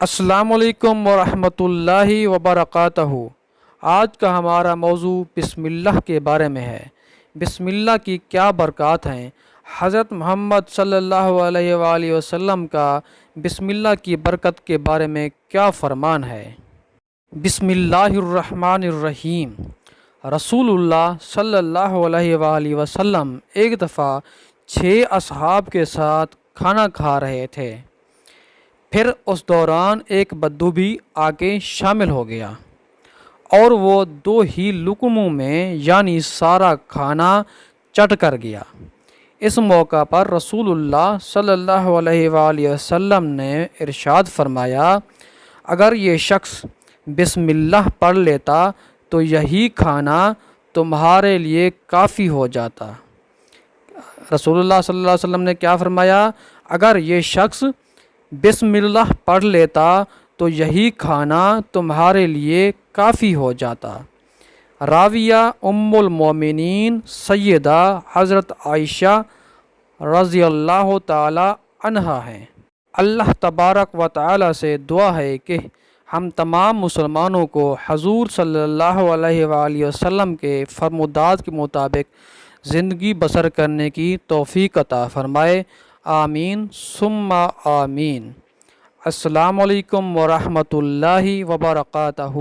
السلام علیکم ورحمۃ اللہ وبرکاتہ۔ آج کا ہمارا موضوع بسم اللہ کے بارے میں ہے۔ بسم اللہ کی کیا برکات ہیں؟ حضرت محمد صلی اللہ علیہ وآلہ وسلم کا بسم اللہ کی برکت کے بارے میں کیا فرمان ہے؟ بسم اللہ الرحمن الرحیم۔ رسول اللہ صلی اللہ علیہ وآلہ وسلم ایک دفعہ 6 اصحاب کے ساتھ کھانا کھا رہے تھے۔ پھر اس دوران ایک بدو بھی آ کے شامل ہو گیا اور وہ 2 ہی لقموں میں یعنی سارا کھانا چٹ کر گیا۔ اس موقع پر رسول اللہ صلی اللہ علیہ وآلہ وسلم نے ارشاد فرمایا، اگر یہ شخص بسم اللہ پڑھ لیتا تو یہی کھانا تمہارے لیے کافی ہو جاتا۔ رسول اللہ صلی اللہ علیہ وسلم نے کیا فرمایا؟ اگر یہ شخص بسم اللہ پڑھ لیتا تو یہی کھانا تمہارے لیے کافی ہو جاتا۔ راویہ ام المومنین سیدہ حضرت عائشہ رضی اللہ تعالی عنہا ہیں۔ اللہ تبارک و تعالی سے دعا ہے کہ ہم تمام مسلمانوں کو حضور صلی اللہ علیہ وآلہ وسلم کے فرمودات کے مطابق زندگی بسر کرنے کی توفیق عطا فرمائے، آمین ثم آمین۔ السلام علیکم ورحمۃ اللہ وبرکاتہ۔